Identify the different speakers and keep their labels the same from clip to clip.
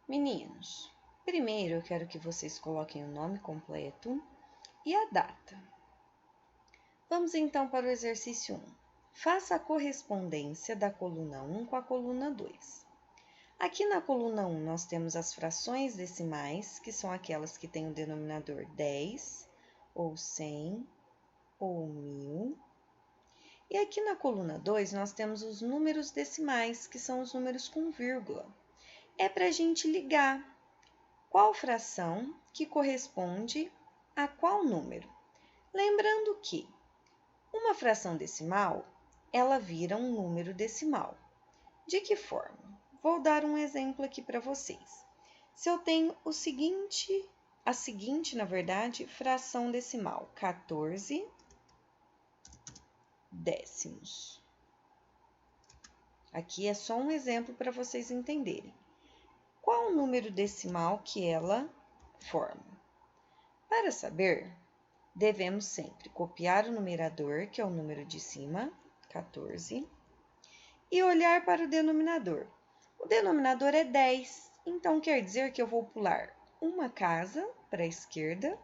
Speaker 1: Meninos, primeiro eu quero que vocês coloquem o nome completo e a data. Vamos então para o exercício 1. Faça a correspondência da coluna 1 com a coluna 2. Aqui na coluna 1 nós temos as frações decimais, que são aquelas que têm o denominador 10, ou 100, ou 1000. E aqui na coluna 2 nós temos os números decimais, que são os números com vírgula. É para a gente ligar qual fração que corresponde a qual número. Lembrando que uma fração decimal, ela vira um número decimal. De que forma? Vou dar um exemplo aqui para vocês. Se eu tenho a seguinte, fração decimal, 14 décimos. Aqui é só um exemplo para vocês entenderem. Qual o número decimal que ela forma? Para saber, devemos sempre copiar o numerador, que é o número de cima, 14, e olhar para o denominador. O denominador é 10, então quer dizer que eu vou pular uma casa para a esquerda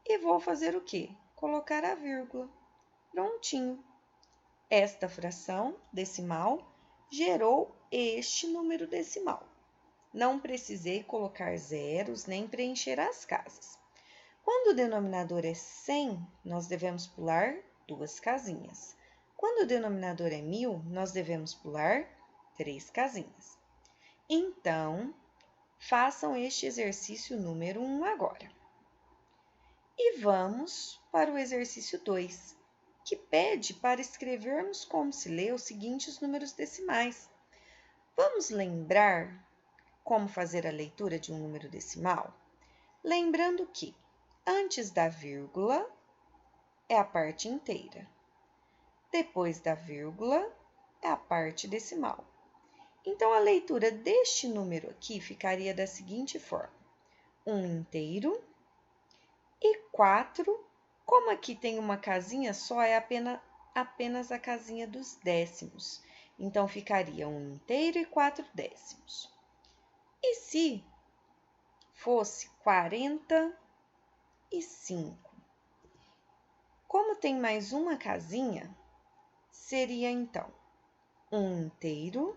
Speaker 1: e vou fazer o quê? Colocar a vírgula. Prontinho. Esta fração decimal gerou este número decimal. Não precisei colocar zeros nem preencher as casas. Quando o denominador é 100, nós devemos pular 2 casinhas. Quando o denominador é 1000, nós devemos pular 3 casinhas. Então, façam este exercício número 1 agora. E vamos para o exercício 2, que pede para escrevermos como se lê os seguintes números decimais. Vamos lembrar como fazer a leitura de um número decimal? Lembrando que antes da vírgula é a parte inteira. Depois da vírgula é a parte decimal. Então, a leitura deste número aqui ficaria da seguinte forma: 1 inteiro e 4, como aqui tem uma casinha só, é apenas a casinha dos décimos. Então, ficaria 1 inteiro e 4 décimos. E se fosse 45? Como tem mais uma casinha, seria então 1 inteiro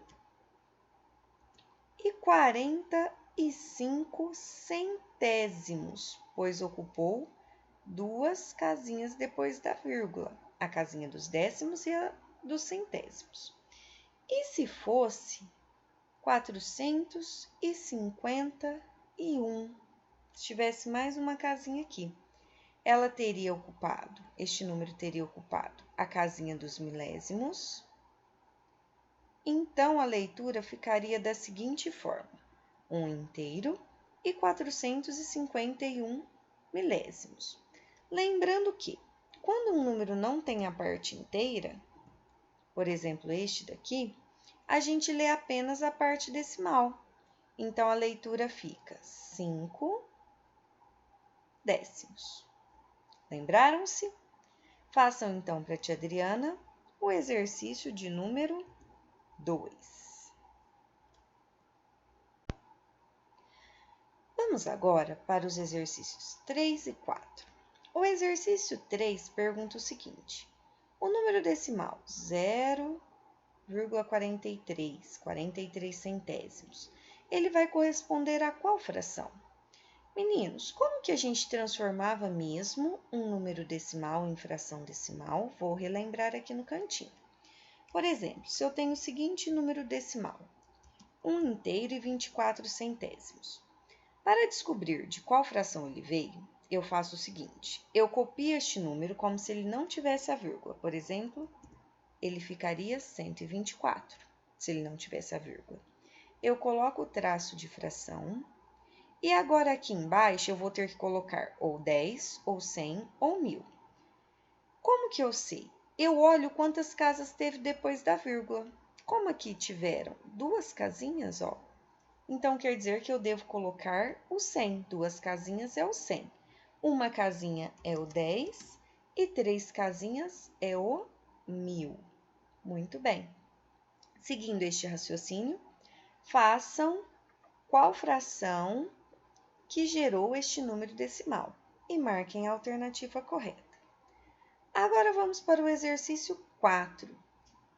Speaker 1: e 45 centésimos, pois ocupou 2 casinhas depois da vírgula, a casinha dos décimos e a dos centésimos. E se fosse 451, se tivesse mais uma casinha aqui, este número teria ocupado a casinha dos milésimos. Então, a leitura ficaria da seguinte forma: 1 inteiro e 451 milésimos. Lembrando que, quando um número não tem a parte inteira, por exemplo, este daqui, a gente lê apenas a parte decimal. Então, a leitura fica 5 décimos. Lembraram-se? Façam então para a tia Adriana o exercício de número 2. Vamos agora para os exercícios 3 e 4. O exercício 3 pergunta o seguinte: o número decimal 0,43 centésimos, ele vai corresponder a qual fração? Meninos, como que a gente transformava mesmo um número decimal em fração decimal? Vou relembrar aqui no cantinho. Por exemplo, se eu tenho o seguinte número decimal, 1 inteiro e 24 centésimos. Para descobrir de qual fração ele veio, eu faço o seguinte: eu copio este número como se ele não tivesse a vírgula. Por exemplo, ele ficaria 124, se ele não tivesse a vírgula. Eu coloco o traço de fração. E agora aqui embaixo eu vou ter que colocar ou 10, ou 100, ou 1000. Como que eu sei? Eu olho quantas casas teve depois da vírgula. Como aqui tiveram 2 casinhas, ó, então quer dizer que eu devo colocar o 100. 2 casinhas é o 100. Uma casinha é o 10 e 3 casinhas é o 1000. Muito bem. Seguindo este raciocínio, façam qual fração que gerou este número decimal e marquem a alternativa correta. Agora vamos para o exercício 4,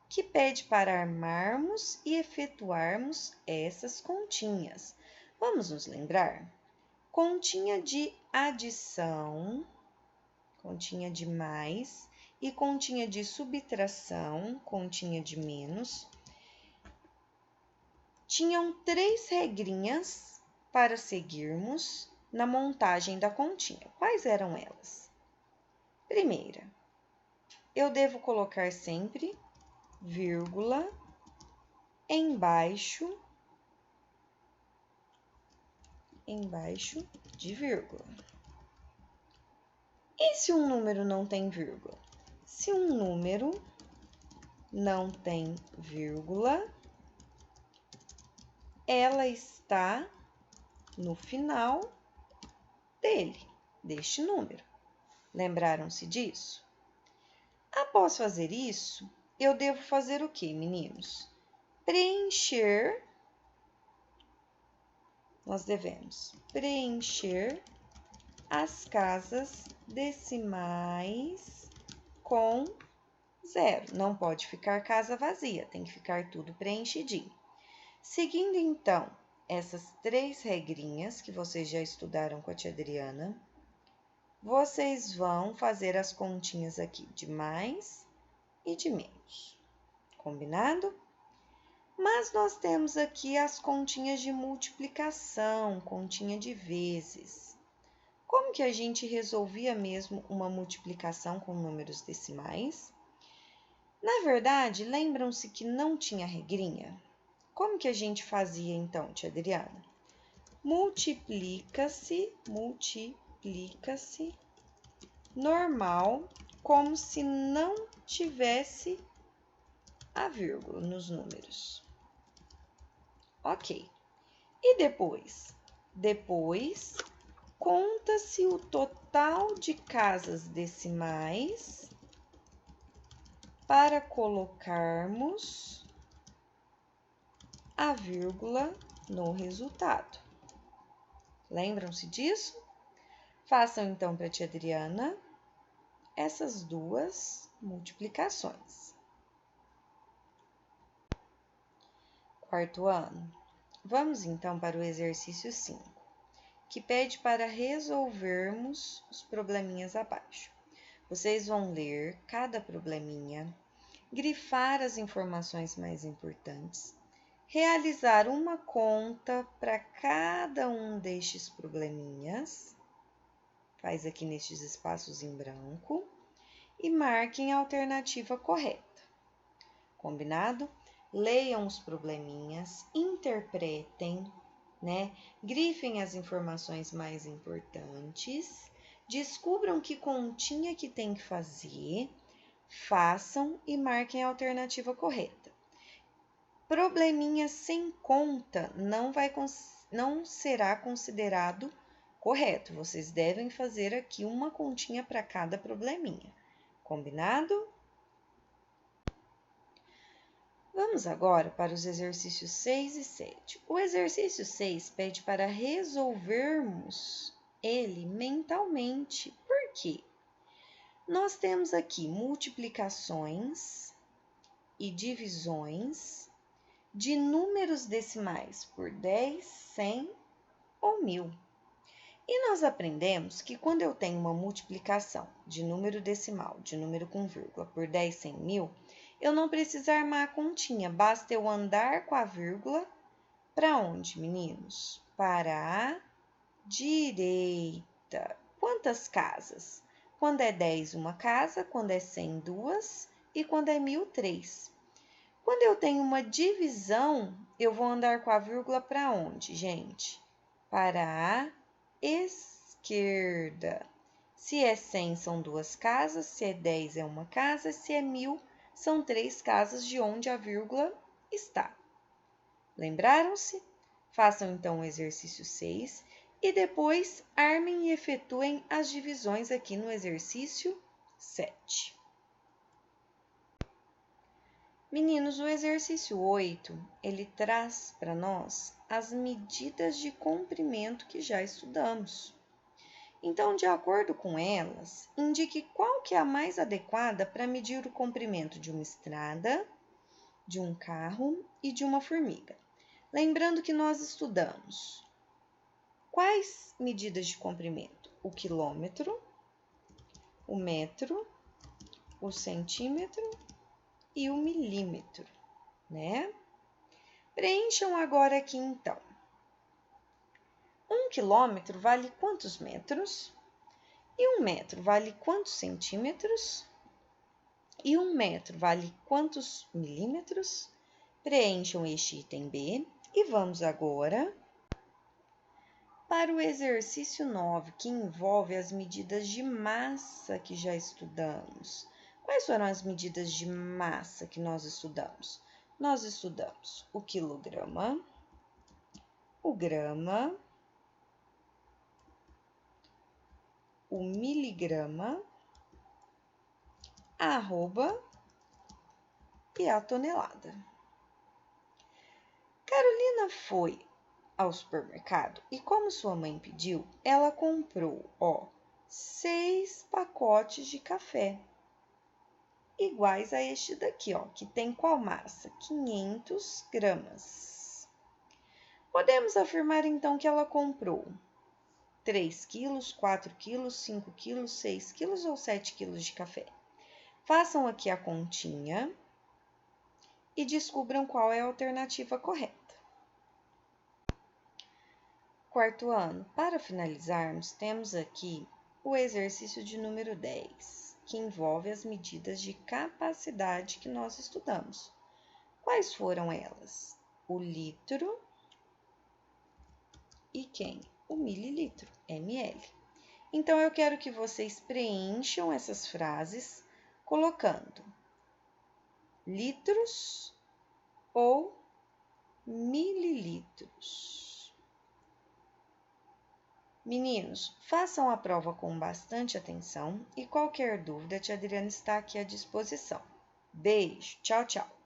Speaker 1: que pede para armarmos e efetuarmos essas continhas. Vamos nos lembrar? Continha de adição, continha de mais, e continha de subtração, continha de menos. Tinham 3 regrinhas para seguirmos na montagem da continha. Quais eram elas? Primeira, eu devo colocar sempre vírgula embaixo de vírgula. E se um número não tem vírgula? Se um número não tem vírgula, ela está no final deste número. Lembraram-se disso? Após fazer isso, eu devo fazer o quê, meninos? Nós devemos preencher as casas decimais com 0. Não pode ficar casa vazia, tem que ficar tudo preenchidinho. Seguindo, então, essas 3 regrinhas que vocês já estudaram com a tia Adriana, vocês vão fazer as continhas aqui de mais e de menos. Combinado? Mas nós temos aqui as continhas de multiplicação, continha de vezes. Como que a gente resolvia mesmo uma multiplicação com números decimais? Na verdade, lembram-se que não tinha regrinha? Como que a gente fazia então, tia Adriana? Multiplica-se normal, como se não tivesse a vírgula nos números. Ok. E depois? Depois, conta-se o total de casas decimais para colocarmos a vírgula no resultado. Lembram-se disso? Façam então para a tia Adriana essas 2 multiplicações. Quarto ano. Vamos então para o exercício 5, que pede para resolvermos os probleminhas abaixo. Vocês vão ler cada probleminha, grifar as informações mais importantes, realizar uma conta para cada um destes probleminhas, faz aqui nestes espaços em branco, e marquem a alternativa correta. Combinado? Leiam os probleminhas, interpretem, né? Grifem as informações mais importantes, descubram que continha que tem que fazer, façam e marquem a alternativa correta. Probleminha sem conta não será considerado correto. Vocês devem fazer aqui uma continha para cada probleminha. Combinado? Vamos agora para os exercícios 6 e 7. O exercício 6 pede para resolvermos ele mentalmente. Por quê? Nós temos aqui multiplicações e divisões de números decimais por 10, 100 ou 1000. E nós aprendemos que quando eu tenho uma multiplicação de número decimal, de número com vírgula, por 10, 100, 1000, eu não preciso armar a continha, basta eu andar com a vírgula para onde, meninos? Para a direita. Quantas casas? Quando é 10, uma casa, quando é 100, 2 e quando é 1000, 3. Quando eu tenho uma divisão, eu vou andar com a vírgula para onde, gente? Para a esquerda. Se é 100, são 2 casas, se é 10, é uma casa, se é 1000, são 3 casas de onde a vírgula está. Lembraram-se? Façam então o exercício 6 e depois armem e efetuem as divisões aqui no exercício 7. Meninos, o exercício 8, ele traz para nós as medidas de comprimento que já estudamos. Então, de acordo com elas, indique qual que é a mais adequada para medir o comprimento de uma estrada, de um carro e de uma formiga. Lembrando que nós estudamos quais medidas de comprimento? O quilômetro, o metro, o centímetro e o milímetro, né? Preencham agora aqui então. 1 quilômetro vale quantos metros? E 1 metro vale quantos centímetros? E 1 metro vale quantos milímetros? Preencham este item B e vamos agora para o exercício 9, que envolve as medidas de massa que já estudamos. Quais foram as medidas de massa que nós estudamos? Nós estudamos o quilograma, o grama, o miligrama, a arroba e a tonelada. Carolina foi ao supermercado e, como sua mãe pediu, ela comprou, 6 pacotes de café, iguais a este daqui, que tem qual massa? 500 gramas. Podemos afirmar, então, que ela comprou 3 quilos, 4 quilos, 5 quilos, 6 quilos ou 7 quilos de café. Façam aqui a continha e descubram qual é a alternativa correta. Quarto ano, para finalizarmos, temos aqui o exercício de número 10, que envolve as medidas de capacidade que nós estudamos. Quais foram elas? O litro e quem? O mililitro, ml. Então, eu quero que vocês preencham essas frases colocando litros ou mililitros. Meninos, façam a prova com bastante atenção e qualquer dúvida, a tia Adriana está aqui à disposição. Beijo, tchau, tchau.